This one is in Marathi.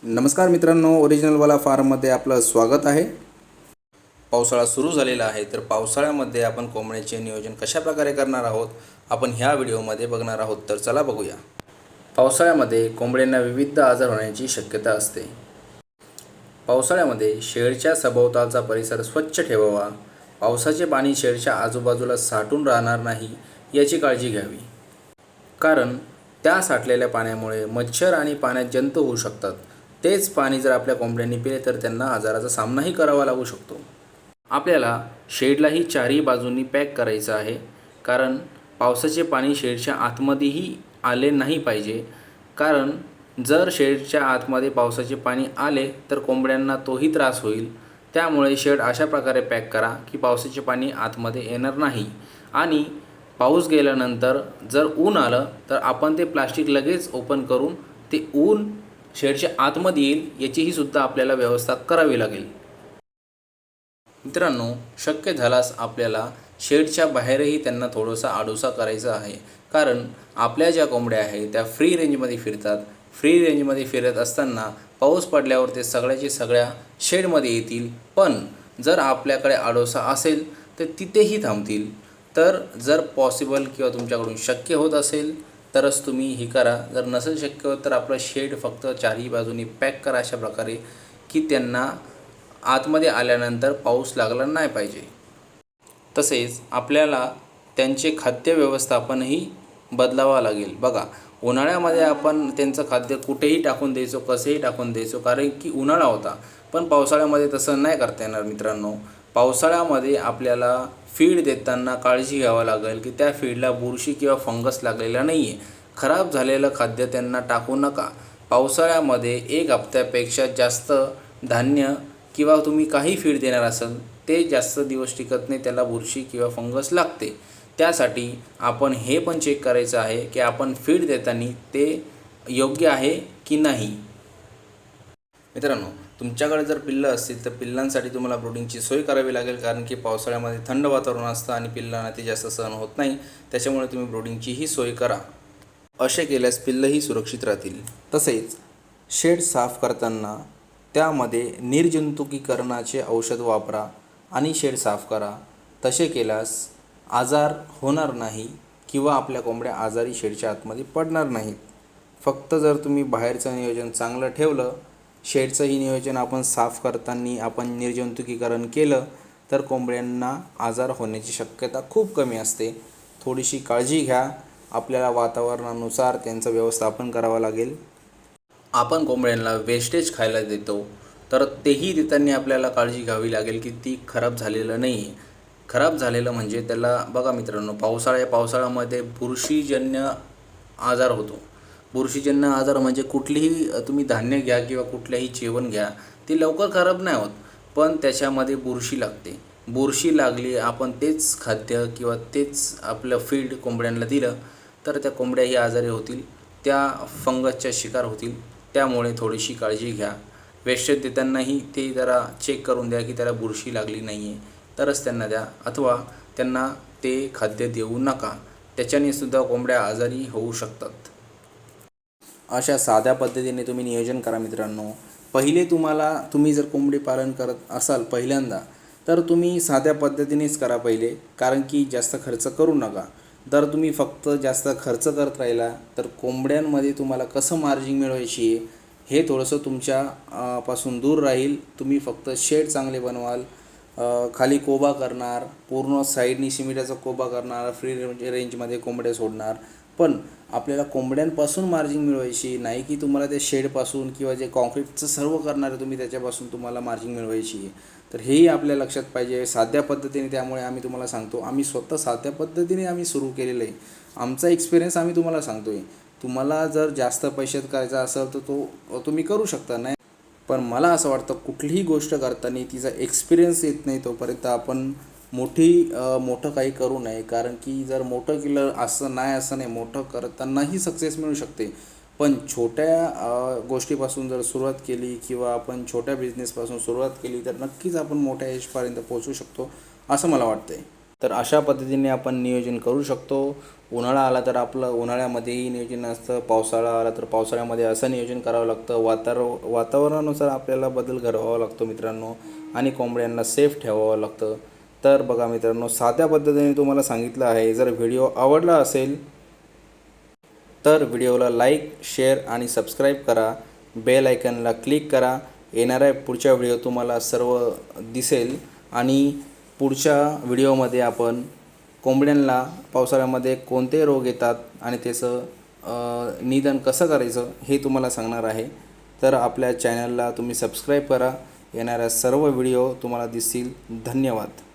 नमस्कार मित्रांनो, ओरिजिनलवाला फार्ममध्ये आपलं स्वागत आहे. पावसाळा सुरू झालेला आहे, तर पावसाळ्यामध्ये आपण कोंबड्याचे नियोजन कशा प्रकारे करणार आहोत आपण ह्या व्हिडिओमध्ये बघणार आहोत. तर चला बघूया. पावसाळ्यामध्ये कोंबड्यांना विविध आजार होण्याची शक्यता असते. पावसाळ्यामध्ये शेडच्या सभोवतालचा परिसर स्वच्छ ठेवावा. पावसाचे पाणी शेडच्या आजूबाजूला साठून राहणार नाही याची काळजी घ्यावी, कारण त्या साठलेल्या पाण्यामुळे मच्छर आणि पाण्यात जंतू होऊ शकतात. तेच पाणी जर आपल्या कोंबड्यांनी पिले तर त्यांना आजाराचा सामनाही करावा लागू शकतो. आपल्याला शेडलाही चारही बाजूंनी पॅक करायचं आहे, कारण पावसाचे पाणी शेडच्या आतमध्येही आले नाही पाहिजे. कारण जर शेडच्या आतमध्ये पावसाचे पाणी आले तर कोंबड्यांना तोही त्रास होईल. त्यामुळे शेड अशा प्रकारे पॅक करा की पावसाचे पाणी आतमध्ये येणार नाही. आणि पाऊस गेल्यानंतर जर ऊन आलं तर आपण ते प्लास्टिक लगेच ओपन करून ते ऊन शेडच्या आतमध्ये येईल याचीही सुद्धा आपल्याला व्यवस्था करावी लागेल. मित्रांनो, शक्य झाल्यास आपल्याला शेडच्या बाहेरही त्यांना थोडासा आडोसा करायचा आहे, कारण आपल्या ज्या कोंबड्या आहेत त्या फ्री रेंजमध्ये फिरतात. फ्री रेंजमध्ये फिरत असताना पाऊस पडल्यावर ते सगळ्या शेडमध्ये येतील. पण जर आपल्याकडे आडोसा असेल तर तिथेही थांबतील. तर जर पॉसिबल किंवा तुमच्याकडून शक्य होत असेल तरच तुम्ही हे करा. जर नसेल शक्य होत तर आपलं शेड फक्त चारही बाजूनी पॅक करा अशा प्रकारे की त्यांना आतमध्ये आल्यानंतर पाऊस लागला नाही पाहिजे. तसेच आपल्याला त्यांचे खाद्य व्यवस्थापनही बदलावा लागेल. बघा, उन्हाळ्यामध्ये आपण त्यांचं खाद्य कुठेही टाकून द्यायचो, कसेही टाकून द्यायचो, कारण की उन्हाळा होता. पण पावसाळ्यामध्ये तसं नाही करता येणार मित्रांनो. पावसाळ्यामध्ये आपल्याला फीड देताना काळजी घ्यावी लागेल की त्या फीडला बुरशी किंवा फंगस लागलेला नाही आहे. खराब झालेलं खाद्य त्यांना टाकू नका. पावसाळ्यामध्ये 1 हप्त्यापेक्षा जास्त धान्य किंवा तुम्ही काही फीड देणार असाल ते जास्त दिवस टिकत नाही, त्याला बुरशी किंवा फंगस लागते. त्यासाठी आपण हे पण चेक करायचं आहे की आपण फीड देताना ते योग्य आहे की नाही. मित्रांनो, तुमच्याकडे जर पिल्लं असतील तर पिल्लांसाठी तुम्हाला ब्रूडिंगची सोय करावी लागेल, कारण की पावसाळ्यामध्ये थंड वातावरण असतं आणि पिल्लांना ते जास्त सहन होत नाही. त्याच्यामुळे तुम्ही ब्रूडिंगचीही सोय करा. असे केल्यास पिल्लंही सुरक्षित राहतील. तसेच शेड साफ करताना त्यामध्ये निर्जंतुकीकरणाचे औषध वापरा आणि शेड साफ करा. तसे केल्यास आजार होणार नाही किंवा आपल्या कोंबड्या आजारी शेडच्या आतमध्ये पडणार नाहीत. फक्त जर तुम्ही बाहेरचं नियोजन चांगलं ठेवलं, शेडचंही नियोजन आपण साफ करताना आपण निर्जंतुकीकरण केलं तर कोंबड्यांना आजार होण्याची शक्यता खूप कमी असते. थोडीशी काळजी घ्या. आपल्याला वातावरणानुसार त्यांचं व्यवस्थापन करावं लागेल. आपण कोंबड्यांना वेस्टेज खायला देतो, तर तेही देताना आपल्याला काळजी घ्यावी लागेल की ती खराब झालेलं नाही आहे. खराब झालेलं म्हणजे त्याला बघा मित्रांनो, पावसाळ्यामध्ये बुरशीजन्य आजार होतो. बुरशीजन्य आजार म्हणजे कुठलीही तुम्ही धान्य घ्या किंवा कुठल्याही जेवण घ्या, ते लवकर खराब नाही होत, पण त्याच्यामध्ये बुरशी लागते. बुरशी लागली, आपण तेच खाद्य किंवा तेच आपलं फीड कोंबड्यांना दिलं तर त्या कोंबड्याही आजारी होतील, त्या फंगसच्या शिकार होतील. त्यामुळे थोडीशी काळजी घ्या. वेस्टेज देतानाही ते जरा चेक करून द्या की त्याला बुरशी लागली नाही आहे, तरच त्यांना द्या, अथवा त्यांना ते खाद्य देऊ नका. त्याच्याने सुद्धा कोंबड्या आजारी होऊ शकतात. अशा साध्या पद्धतीने तुम्ही नियोजन करा मित्रांनो. पहिले तुम्ही जर कोंबडी पालन करत असाल पहिल्यांदा, तर तुम्ही साध्या पद्धतीनेच करा पहिले, कारण की जास्त खर्च करू नका. जर तुम्ही फक्त जास्त खर्च करत राहिला तर कोंबड्यांमध्ये तुम्हाला कसं मार्जिन मिळवायची आहे हे थोडंसं तुमच्या पासून दूर राहील. तुम्ही फक्त शेड चांगले बनवाल, खाली कोबा करणार, पूर्ण साईडनी सिमेंटाचा कोबा करणार, फ्री रेंजमध्ये कोंबड्या सोडणार. पण आपल्याला कोंबड्यांपासून मार्जिन मिळवायची नाही की तुम्हाला त्या शेडपासून किंवा जे कॉन्क्रीटचं सर्व करणार आहे तुम्ही त्याच्यापासून तुम्हाला मार्जिन मिळवायची आहे. तर हेही आपल्या लक्षात पाहिजे साध्या पद्धतीने. त्यामुळे आम्ही तुम्हाला सांगतो, आम्ही स्वतः साध्या पद्धतीने आम्ही सुरू केलेलं आहे. आमचा एक्सपिरियन्स आम्ही तुम्हाला सांगतो आहे. तुम्हाला जर जास्त पैशात करायचा असेल तर तो तुम्ही करू शकता. नाही, पण मला असं वाटतं कुठलीही गोष्ट करताना तिचा एक्सपिरियन्स येत नाही तोपर्यंत आपण मोठं काही करू नये. कारण की जर मोठं केलं असं नाही, मोठं करतानाही सक्सेस मिळू शकते. पण छोट्या गोष्टीपासून जर सुरुवात केली किंवा आपण छोट्या बिझनेसपासून सुरुवात केली तर नक्कीच आपण मोठ्या यशपर्यंत पोहोचू शकतो असं मला वाटतं आहे. तर अशा पद्धतीने आपण नियोजन करू शकतो. उन्हाळा आला तर आपलं उन्हाळ्यामध्येही नियोजन असतं, पावसाळा आला तर पावसाळ्यामध्ये असं नियोजन करावं लागतं. वातावरणानुसार आपल्याला बदल घडवावा लागतो मित्रांनो आणि कोंबड्यांना सेफ ठेवावं लागतं. तर बघा मित्रांनो, साध्या पद्धतीने तुम्हाला सांगितलं आहे. जर व्हिडिओ आवडला असेल तर व्हिडिओला लाईक, शेअर आणि सबस्क्राईब करा. बेल आयकनला क्लिक करा. येणाऱ्या पुढच्या व्हिडिओ तुम्हाला सर्व दिसेल आणि पुढच्या व्हिडिओमध्ये आपण कोंबड्यांना पावसाळ्यामध्ये कोणते रोग येतात आणि त्याचं निदान कसं करायचं हे तुम्हाला सांगणार आहे. तर आपल्या चॅनलला तुम्ही सबस्क्राईब करा. येणाऱ्या सर्व व्हिडिओ तुम्हाला दिसतील. धन्यवाद.